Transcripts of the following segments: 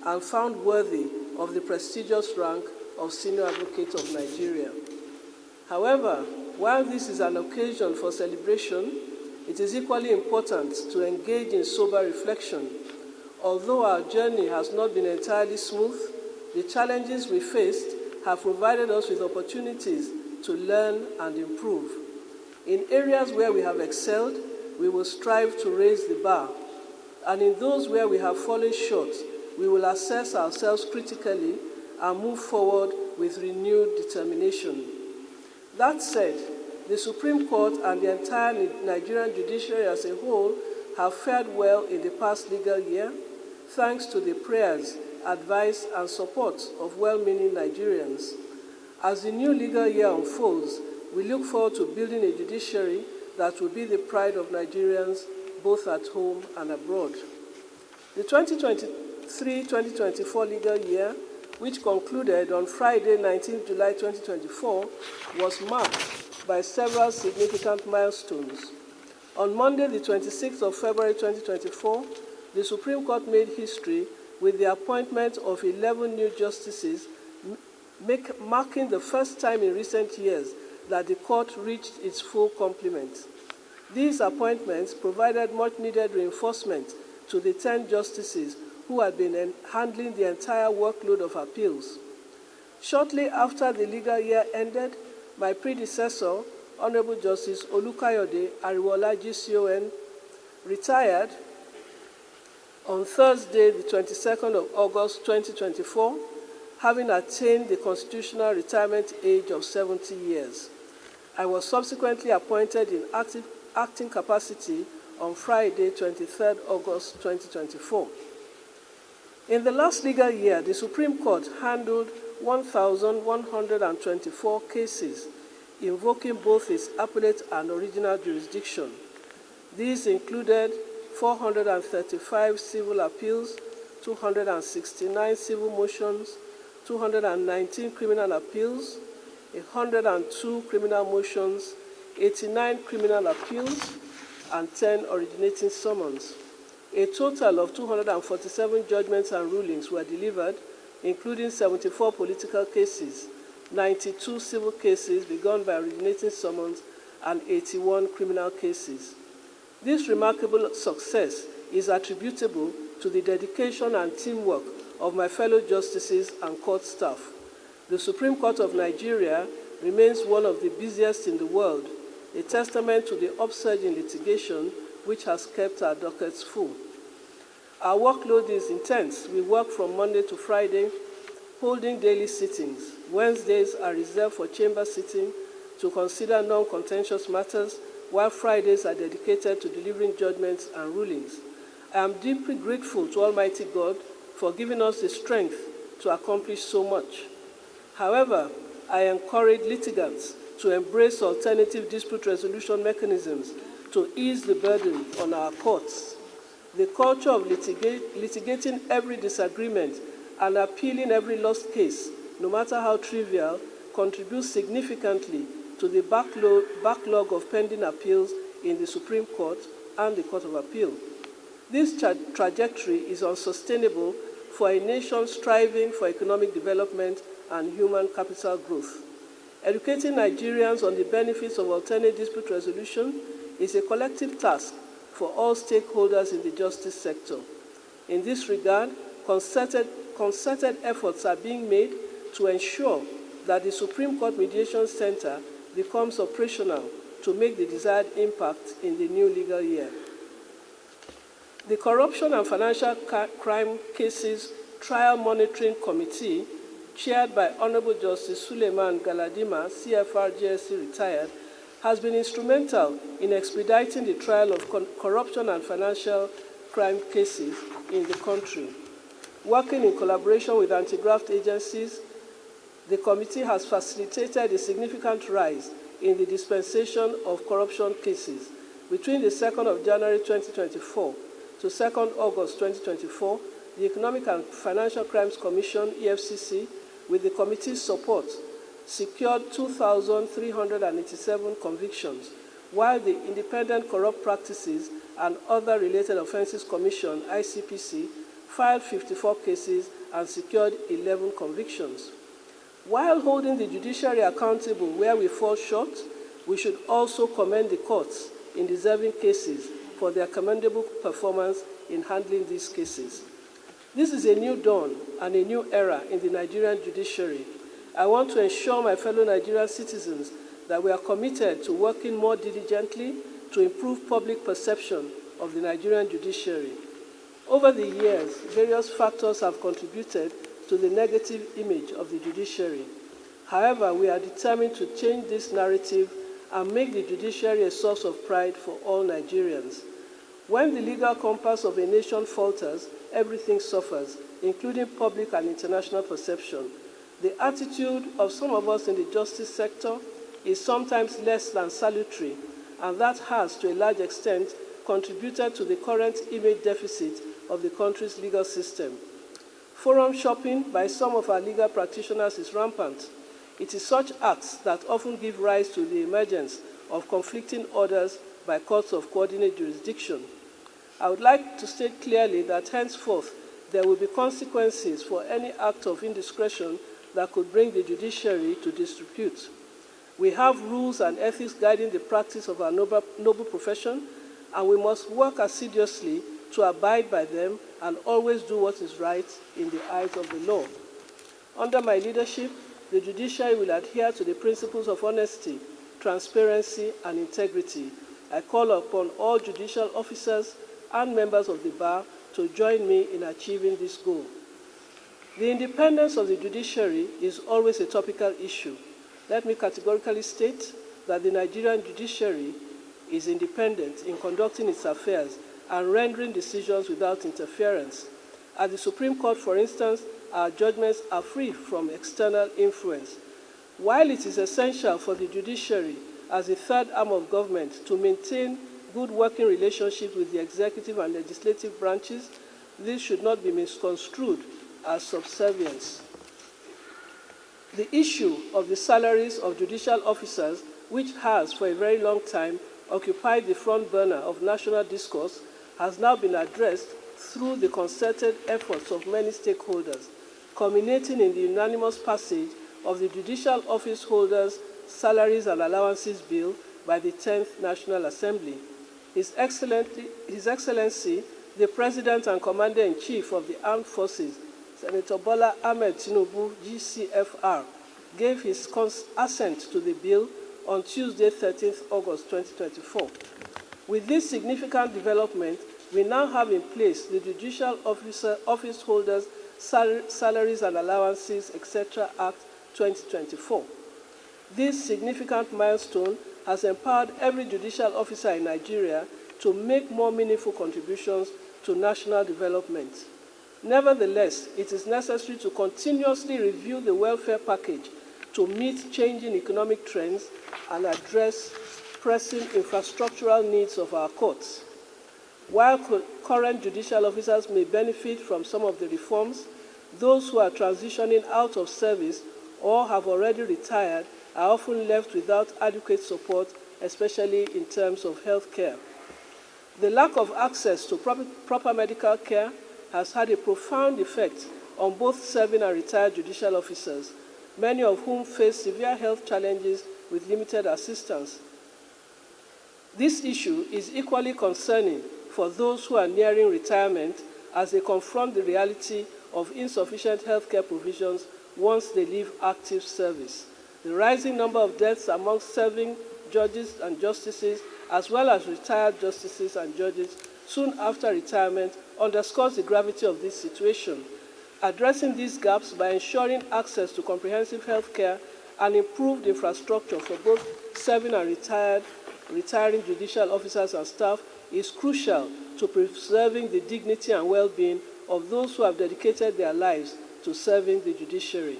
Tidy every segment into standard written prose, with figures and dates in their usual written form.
and found worthy of the prestigious rank of Senior Advocate of Nigeria. However, while this is an occasion for celebration, it is equally important to engage in sober reflection. Although our journey has not been entirely smooth, the challenges we faced have provided us with opportunities to learn and improve. In areas where we have excelled, we will strive to raise the bar. And in those where we have fallen short, we will assess ourselves critically and move forward with renewed determination. That said, the Supreme Court and the entire Nigerian judiciary as a whole have fared well in the past legal year, thanks to the prayers, advice, and support of well-meaning Nigerians. As the new legal year unfolds, we look forward to building a judiciary that will be the pride of Nigerians both at home and abroad. The 2023-2024 legal year, which concluded on Friday, 19 July 2024, was marked by several significant milestones. On Monday, the 26th of February 2024, the Supreme Court made history with the appointment of 11 new justices, marking the first time in recent years that the court reached its full complement. These appointments provided much-needed reinforcement to the 10 justices who had been handling the entire workload of appeals. Shortly after the legal year ended, my predecessor, Honorable Justice Olukayode Ariwola GCON, retired on Thursday, the 22nd of August 2024, having attained the constitutional retirement age of 70 years. I was subsequently appointed in acting capacity on Friday, 23rd August 2024. In the last legal year, the Supreme Court handled 1,124 cases, invoking both its appellate and original jurisdiction. These included 435 civil appeals, 269 civil motions, 219 criminal appeals, 102 criminal motions, 89 criminal appeals, and 10 originating summons. A total of 247 judgments and rulings were delivered, including 74 political cases, 92 civil cases begun by originating summons, and 81 criminal cases. This remarkable success is attributable to the dedication and teamwork of my fellow justices and court staff. The Supreme Court of Nigeria remains one of the busiest in the world, a testament to the upsurge in litigation which has kept our dockets full. Our workload is intense. We work from Monday to Friday, holding daily sittings. Wednesdays are reserved for chamber sitting to consider non-contentious matters, while Fridays are dedicated to delivering judgments and rulings. I am deeply grateful to Almighty God for giving us the strength to accomplish so much. However, I encourage litigants to embrace alternative dispute resolution mechanisms to ease the burden on our courts. The culture of litigating every disagreement and appealing every lost case, no matter how trivial, contributes significantly to the backlog of pending appeals in the Supreme Court and the Court of Appeal. This trajectory is unsustainable for a nation striving for economic development and human capital growth. Educating Nigerians on the benefits of alternate dispute resolution is a collective task for all stakeholders in the justice sector. In this regard, concerted efforts are being made to ensure that the Supreme Court Mediation Center becomes operational to make the desired impact in the new legal year. The Corruption and Financial Crime Cases Trial Monitoring Committee, chaired by Honorable Justice Suleiman Galadima, CFR JSC retired, has been instrumental in expediting the trial of corruption and financial crime cases in the country. Working in collaboration with anti-graft agencies, the committee has facilitated a significant rise in the dispensation of corruption cases. Between the 2nd of January 2024 to 2nd August 2024, the Economic and Financial Crimes Commission, EFCC, with the committee's support, secured 2,387 convictions, while the Independent Corrupt Practices and Other Related Offences Commission, ICPC, filed 54 cases, and secured 11 convictions. While holding the judiciary accountable where we fall short, we should also commend the courts in deserving cases for their commendable performance in handling these cases. This is a new dawn and a new era in the Nigerian judiciary. I want to assure my fellow Nigerian citizens that we are committed to working more diligently to improve public perception of the Nigerian judiciary. Over the years, various factors have contributed to the negative image of the judiciary. However, we are determined to change this narrative and make the judiciary a source of pride for all Nigerians. When the legal compass of a nation falters, everything suffers, including public and international perception. The attitude of some of us in the justice sector is sometimes less than salutary, and that has, to a large extent, contributed to the current image deficit of the country's legal system. Forum shopping by some of our legal practitioners is rampant. It is such acts that often give rise to the emergence of conflicting orders by courts of coordinate jurisdiction. I would like to state clearly that henceforth there will be consequences for any act of indiscretion that could bring the judiciary to disrepute. We have rules and ethics guiding the practice of our noble profession, and we must work assiduously to abide by them and always do what is right in the eyes of the law. Under my leadership, the judiciary will adhere to the principles of honesty, transparency, and integrity. I call upon all judicial officers and members of the bar to join me in achieving this goal. The independence of the judiciary is always a topical issue. Let me categorically state that the Nigerian judiciary is independent in conducting its affairs and rendering decisions without interference. At the Supreme Court, for instance, our judgments are free from external influence. While it is essential for the judiciary as a third arm of government to maintain good working relationships with the executive and legislative branches, this should not be misconstrued as subservience. The issue of the salaries of judicial officers, which has for a very long time occupied the front burner of national discourse, has now been addressed through the concerted efforts of many stakeholders, culminating in the unanimous passage of the Judicial Office Holders' Salaries and Allowances Bill by the 10th National Assembly. His Excellency, the President and Commander-in-Chief of the Armed Forces, Senator Bola Ahmed Tinubu, GCFR, gave his assent to the bill on Tuesday, 13th August 2024. With this significant development, we now have in place the Judicial Office Holders' Salaries and Allowances, etc. Act 2024. This significant milestone has empowered every judicial officer in Nigeria to make more meaningful contributions to national development. Nevertheless, it is necessary to continuously review the welfare package to meet changing economic trends and address pressing infrastructural needs of our courts. While current judicial officers may benefit from some of the reforms, those who are transitioning out of service or have already retired are often left without adequate support, especially in terms of health care. The lack of access to proper medical care has had a profound effect on both serving and retired judicial officers, many of whom face severe health challenges with limited assistance. This issue is equally concerning for those who are nearing retirement as they confront the reality of insufficient healthcare provisions once they leave active service. The rising number of deaths amongst serving judges and justices, as well as retired justices and judges soon after retirement, underscores the gravity of this situation. Addressing these gaps by ensuring access to comprehensive health care and improved infrastructure for both serving and retiring judicial officers and staff is crucial to preserving the dignity and well-being of those who have dedicated their lives to serving the judiciary.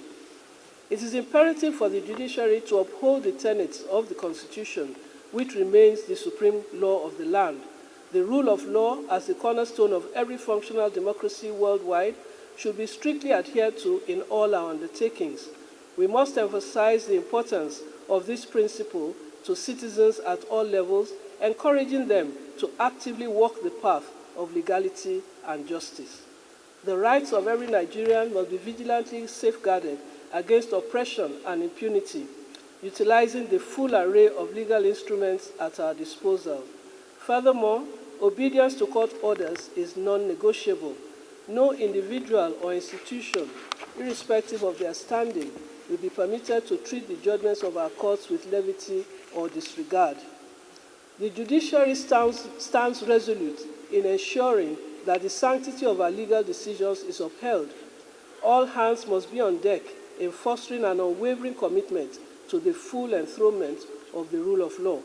It is imperative for the judiciary to uphold the tenets of the Constitution, which remains the supreme law of the land. The rule of law, as the cornerstone of every functional democracy worldwide, should be strictly adhered to in all our undertakings. We must emphasize the importance of this principle to citizens at all levels, encouraging them to actively walk the path of legality and justice. The rights of every Nigerian must be vigilantly safeguarded against oppression and impunity, utilizing the full array of legal instruments at our disposal. Furthermore, obedience to court orders is non-negotiable. No individual or institution, irrespective of their standing, will be permitted to treat the judgments of our courts with levity or disregard. The judiciary stands resolute in ensuring that the sanctity of our legal decisions is upheld. All hands must be on deck in fostering an unwavering commitment to the full enthronement of the rule of law.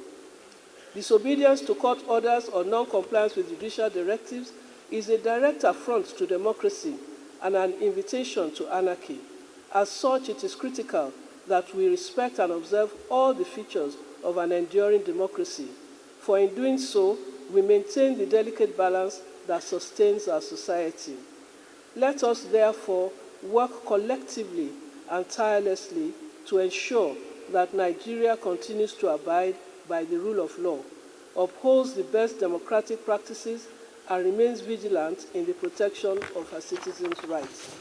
Disobedience to court orders or non-compliance with judicial directives is a direct affront to democracy and an invitation to anarchy. As such, it is critical that we respect and observe all the features of an enduring democracy, for in doing so, we maintain the delicate balance that sustains our society. Let us therefore work collectively and tirelessly to ensure that Nigeria continues to abide by the rule of law, upholds the best democratic practices, and remains vigilant in the protection of her citizens' rights.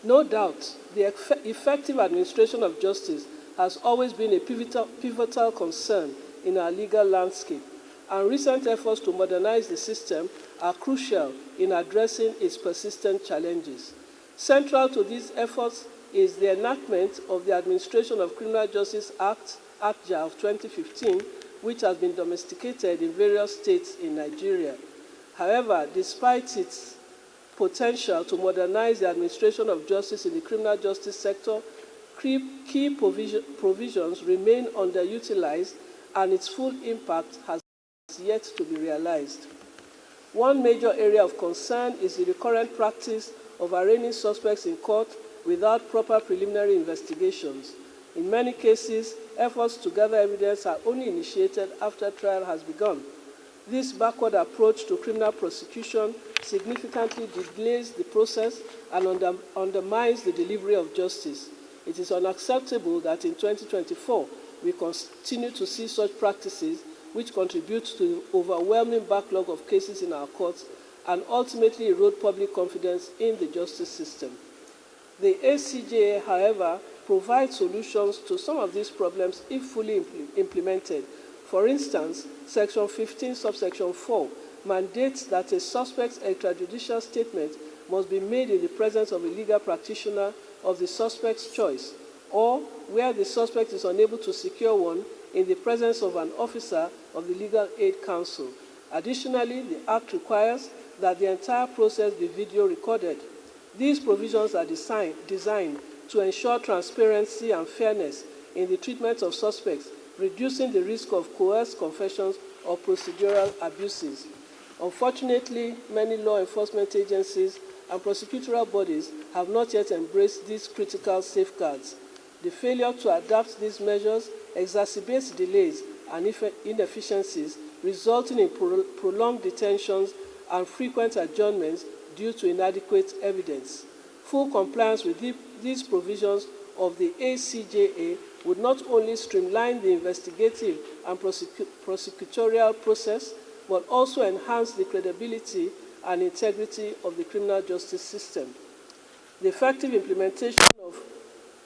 No doubt, the effective administration of justice has always been a pivotal concern in our legal landscape, and recent efforts to modernize the system are crucial in addressing its persistent challenges. Central to these efforts is the enactment of the Administration of Criminal Justice Act, ACJA of 2015, which has been domesticated in various states in Nigeria. However, despite its potential to modernize the administration of justice in the criminal justice sector, key provisions remain underutilized and its full impact has yet to be realized. One major area of concern is the recurrent practice of arraigning suspects in court without proper preliminary investigations. In many cases, efforts to gather evidence are only initiated after trial has begun. This backward approach to criminal prosecution significantly delays the process and undermines the delivery of justice. It is unacceptable that in 2024, we continue to see such practices which contribute to the overwhelming backlog of cases in our courts and ultimately erode public confidence in the justice system. The ACJA, however, provides solutions to some of these problems if fully implemented. For instance, Section 15, subsection 4, mandates that a suspect's extrajudicial statement must be made in the presence of a legal practitioner of the suspect's choice, or where the suspect is unable to secure one, in the presence of an officer of the Legal Aid Council. Additionally, the Act requires that the entire process be video recorded. These provisions are designed to ensure transparency and fairness in the treatment of suspects, reducing the risk of coerced confessions or procedural abuses. Unfortunately, many law enforcement agencies and prosecutorial bodies have not yet embraced these critical safeguards. The failure to adapt these measures exacerbates delays and inefficiencies, resulting in prolonged detentions and frequent adjournments due to inadequate evidence. Full compliance with these provisions of the ACJA would not only streamline the investigative and prosecutorial process, but also enhance the credibility and integrity of the criminal justice system. The effective implementation of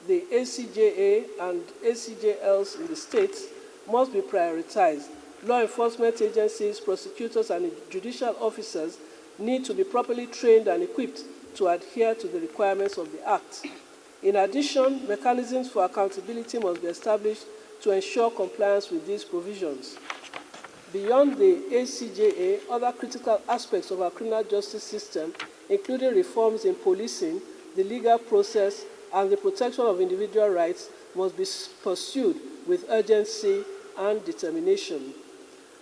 the ACJA and ACJLs in the states must be prioritized. Law enforcement agencies, prosecutors, and judicial officers need to be properly trained and equipped to adhere to the requirements of the Act. In addition, mechanisms for accountability must be established to ensure compliance with these provisions. Beyond the ACJA, other critical aspects of our criminal justice system, including reforms in policing, the legal process, and the protection of individual rights, must be pursued with urgency and determination.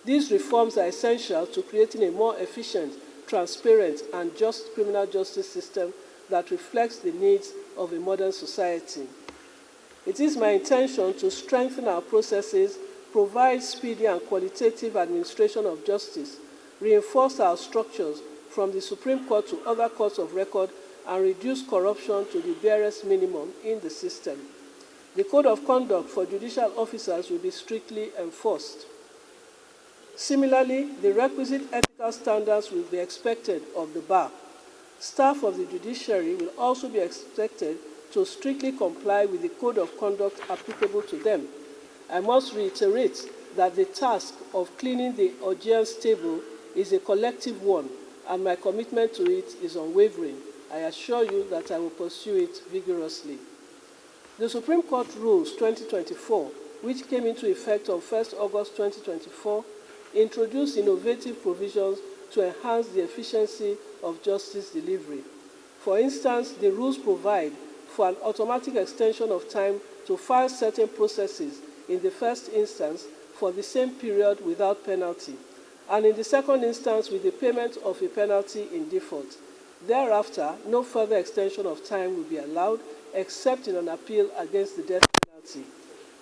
These reforms are essential to creating a more efficient, transparent, and just criminal justice system that reflects the needs of a modern society. It is my intention to strengthen our processes, provide speedy and qualitative administration of justice, reinforce our structures from the Supreme Court to other courts of record, and reduce corruption to the barest minimum in the system. The Code of Conduct for judicial officers will be strictly enforced. Similarly, the requisite ethical standards will be expected of the bar. Staff of the Judiciary will also be expected to strictly comply with the code of conduct applicable to them. I must reiterate that the task of cleaning the audience table is a collective one, and my commitment to it is unwavering. I assure you that I will pursue it vigorously. The Supreme Court Rules 2024, which came into effect on 1 August 2024, introduced innovative provisions to enhance the efficiency of justice delivery. For instance, the rules provide for an automatic extension of time to file certain processes in the first instance for the same period without penalty, and in the second instance with the payment of a penalty in default. Thereafter, no further extension of time will be allowed except in an appeal against the death penalty.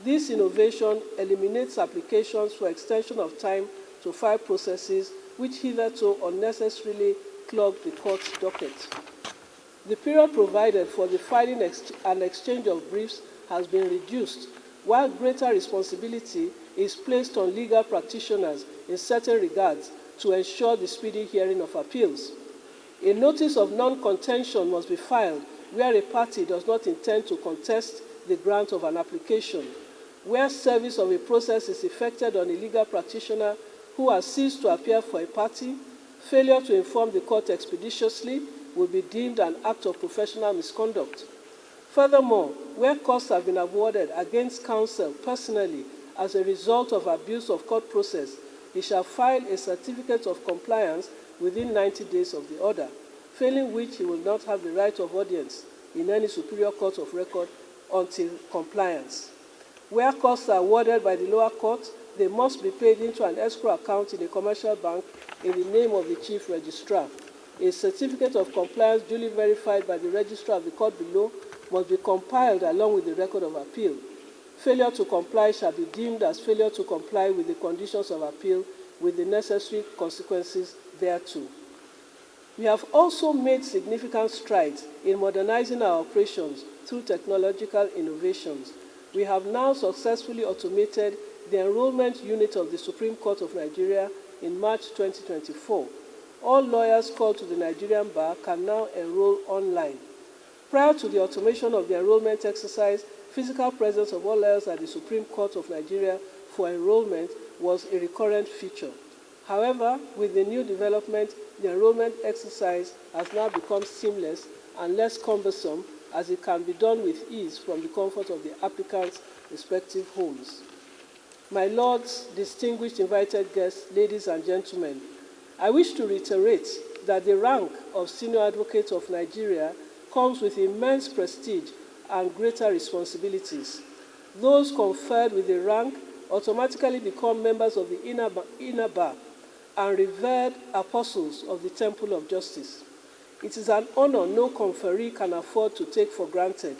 This innovation eliminates applications for extension of time to file processes which hitherto unnecessarily clogged the court's docket. The period provided for the filing and exchange of briefs has been reduced, while greater responsibility is placed on legal practitioners in certain regards to ensure the speedy hearing of appeals. A notice of non-contention must be filed where a party does not intend to contest the grant of an application. Where service of a process is effected on a legal practitioner who has ceased to appear for a party, failure to inform the court expeditiously will be deemed an act of professional misconduct. Furthermore, where costs have been awarded against counsel personally as a result of abuse of court process, he shall file a certificate of compliance within 90 days of the order, failing which he will not have the right of audience in any superior court of record until compliance. Where costs are awarded by the lower court, they must be paid into an escrow account in a commercial bank in the name of the chief registrar. A certificate of compliance duly verified by the registrar of the court below must be compiled along with the record of appeal. Failure to comply shall be deemed as failure to comply with the conditions of appeal with the necessary consequences thereto. We have also made significant strides in modernizing our operations through technological innovations. We have now successfully automated the enrollment unit of the Supreme Court of Nigeria in March 2024. All lawyers called to the Nigerian bar can now enroll online. Prior to the automation of the enrollment exercise, physical presence of all lawyers at the Supreme Court of Nigeria for enrollment was a recurrent feature. However, with the new development, the enrollment exercise has now become seamless and less cumbersome, as it can be done with ease from the comfort of the applicant's respective homes. My lords, distinguished invited guests, ladies and gentlemen, I wish to reiterate that the rank of Senior Advocate of Nigeria comes with immense prestige and greater responsibilities. Those conferred with the rank automatically become members of the inner bar and revered apostles of the Temple of Justice. It is an honor no conferee can afford to take for granted.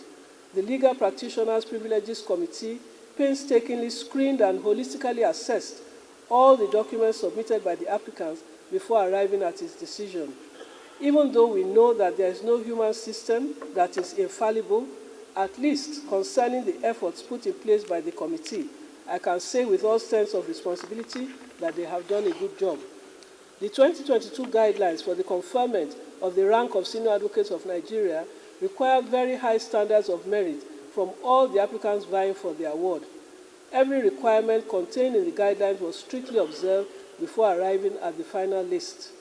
The Legal Practitioners Privileges Committee painstakingly screened and holistically assessed all the documents submitted by the applicants before arriving at its decision. Even though we know that there is no human system that is infallible, at least concerning the efforts put in place by the committee, I can say with all sense of responsibility that they have done a good job. The 2022 guidelines for the conferment of the rank of Senior Advocates of Nigeria require very high standards of merit from all the applicants vying for the award. Every requirement contained in the guidelines was strictly observed before arriving at the final list.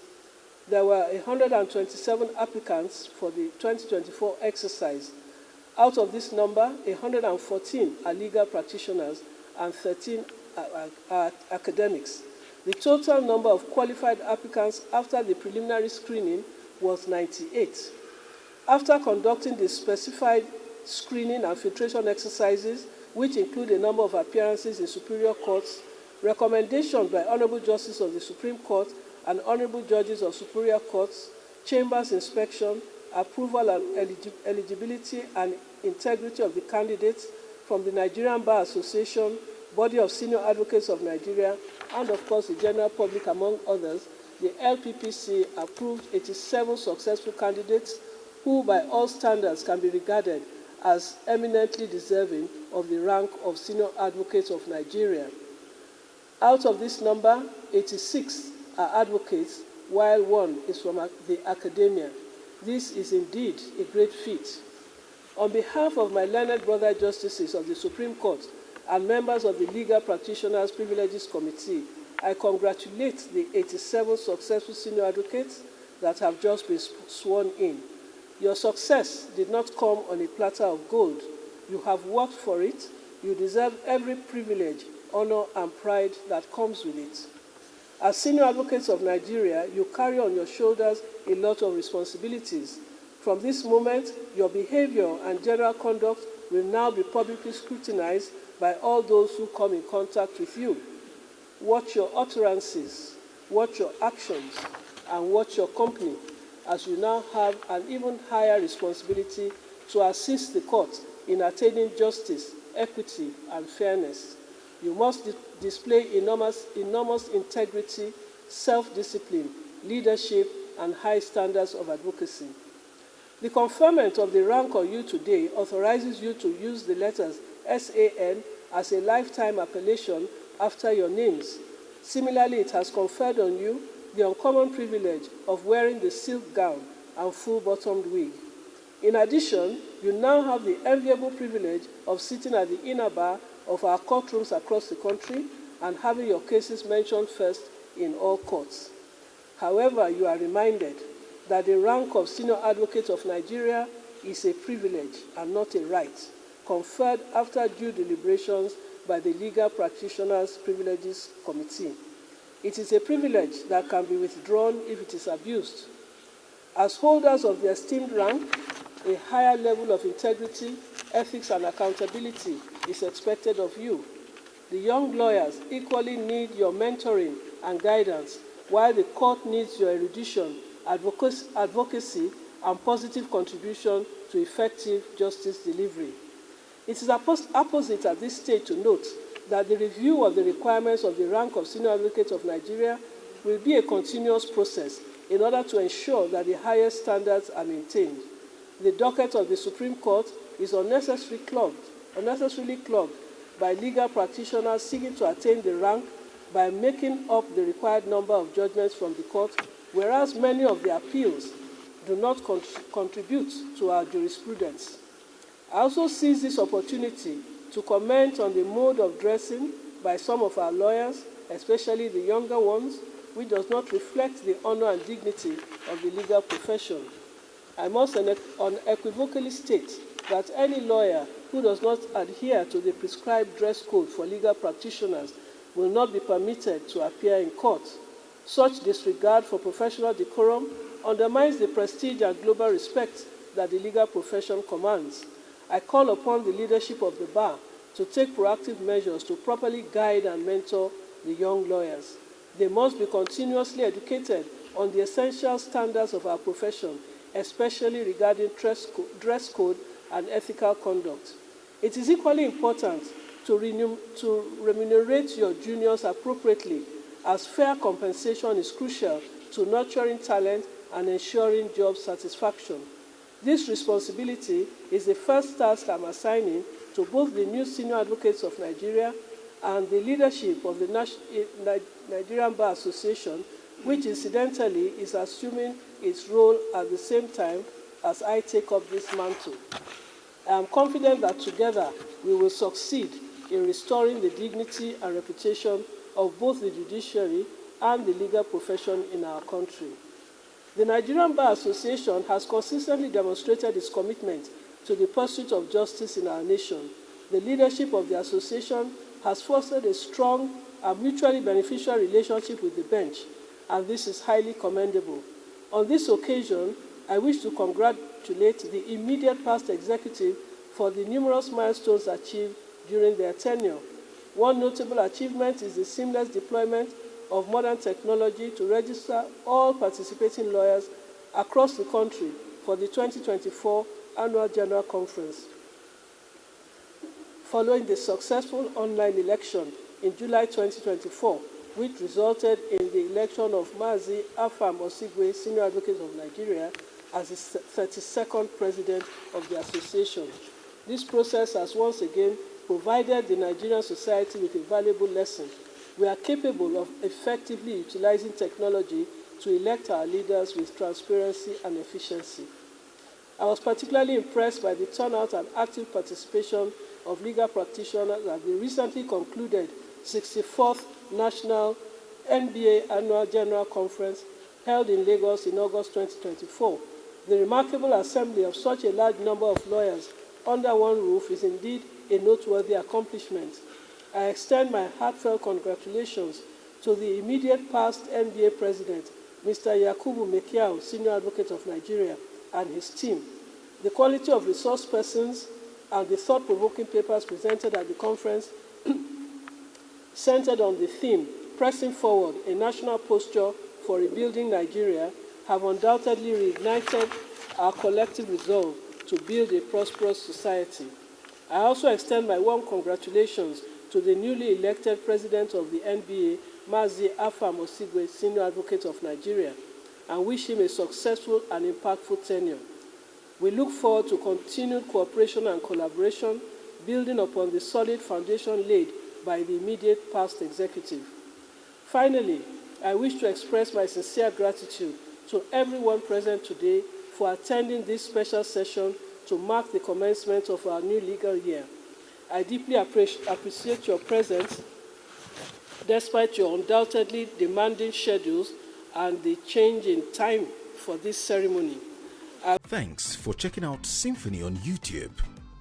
There were 127 applicants for the 2024 exercise. Out of this number, 114 are legal practitioners and 13 are academics. The total number of qualified applicants after the preliminary screening was 98. After conducting the specified screening and filtration exercises, which include a number of appearances in superior courts, recommendations by Honorable Justice of the Supreme Court and Honorable Judges of Superior Courts, Chambers inspection, approval and eligibility and integrity of the candidates from the Nigerian Bar Association, Body of Senior Advocates of Nigeria, and of course the general public among others, the LPPC approved 87 successful candidates who by all standards can be regarded as eminently deserving of the rank of Senior Advocates of Nigeria. Out of this number, 86 are advocates, while one is from the academia. This is indeed a great feat. On behalf of my learned brother justices of the Supreme Court and members of the Legal Practitioners Privileges Committee, I congratulate the 87 successful senior advocates that have just been sworn in. Your success did not come on a platter of gold. You have worked for it. You deserve every privilege, honor, and pride that comes with it. As senior advocates of Nigeria, you carry on your shoulders a lot of responsibilities. From this moment, your behavior and general conduct will now be publicly scrutinized by all those who come in contact with you. Watch your utterances, watch your actions, and watch your company, as you now have an even higher responsibility to assist the court in attaining justice, equity, and fairness. You must display enormous integrity, self-discipline, leadership, and high standards of advocacy. The conferment of the rank on you today authorizes you to use the letters SAN as a lifetime appellation after your names. Similarly, it has conferred on you the uncommon privilege of wearing the silk gown and full-bottomed wig. In addition, you now have the enviable privilege of sitting at the inner bar of our courtrooms across the country and having your cases mentioned first in all courts. However, you are reminded that the rank of Senior Advocate of Nigeria is a privilege and not a right, conferred after due deliberations by the Legal Practitioners Privileges Committee. It is a privilege that can be withdrawn if it is abused. As holders of the esteemed rank, a higher level of integrity, ethics, and accountability is expected of you. The young lawyers equally need your mentoring and guidance, while the court needs your erudition, advocacy, and positive contribution to effective justice delivery. It is opposite at this stage to note that the review of the requirements of the rank of Senior Advocate of Nigeria will be a continuous process in order to ensure that the highest standards are maintained. The docket of the Supreme Court is unnecessarily clogged by legal practitioners seeking to attain the rank by making up the required number of judgments from the court, whereas many of the appeals do not contribute to our jurisprudence. I also seize this opportunity to comment on the mode of dressing by some of our lawyers, especially the younger ones, which does not reflect the honor and dignity of the legal profession. I must unequivocally state that any lawyer who does not adhere to the prescribed dress code for legal practitioners will not be permitted to appear in court. Such disregard for professional decorum undermines the prestige and global respect that the legal profession commands. I call upon the leadership of the bar to take proactive measures to properly guide and mentor the young lawyers. They must be continuously educated on the essential standards of our profession, especially regarding dress code and ethical conduct. It is equally important to remunerate your juniors appropriately, as fair compensation is crucial to nurturing talent and ensuring job satisfaction. This responsibility is the first task I'm assigning to both the new Senior Advocates of Nigeria and the leadership of the Nigerian Bar Association, which incidentally is assuming its role at the same time as I take up this mantle. I am confident that together we will succeed in restoring the dignity and reputation of both the judiciary and the legal profession in our country. The Nigerian Bar Association has consistently demonstrated its commitment to the pursuit of justice in our nation. The leadership of the association has fostered a strong and mutually beneficial relationship with the bench, and this is highly commendable. On this occasion, I wish to congratulate the immediate past executive for the numerous milestones achieved during their tenure. One notable achievement is the seamless deployment of modern technology to register all participating lawyers across the country for the 2024 Annual General Conference. Following the successful online election in July 2024, which resulted in the election of Mazi Afam Osigwe, Senior Advocate of Nigeria, as the 32nd President of the Association. This process has once again provided the Nigerian society with a valuable lesson. We are capable of effectively utilizing technology to elect our leaders with transparency and efficiency. I was particularly impressed by the turnout and active participation of legal practitioners at the recently concluded 64th National NBA Annual General Conference held in Lagos in August 2024. The remarkable assembly of such a large number of lawyers under one roof is indeed a noteworthy accomplishment. I extend my heartfelt congratulations to the immediate past NBA President, Mr. Yakubu Mekiao, Senior Advocate of Nigeria, and his team. The quality of resource persons and the thought-provoking papers presented at the conference centered on the theme, Pressing Forward, a National Posture for Rebuilding Nigeria, have undoubtedly reignited our collective resolve to build a prosperous society. I also extend my warm congratulations to the newly elected President of the NBA, Mazi Afam Osigwe, Senior Advocate of Nigeria, and wish him a successful and impactful tenure. We look forward to continued cooperation and collaboration, building upon the solid foundation laid by the immediate past executive. Finally, I wish to express my sincere gratitude to everyone present today for attending this special session to mark the commencement of our new legal year. I deeply appreciate your presence despite your undoubtedly demanding schedules and the change in time for this ceremony. Thanks for checking out SYMFONI on YouTube.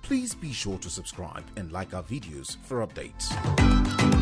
Please be sure to subscribe and like our videos for updates.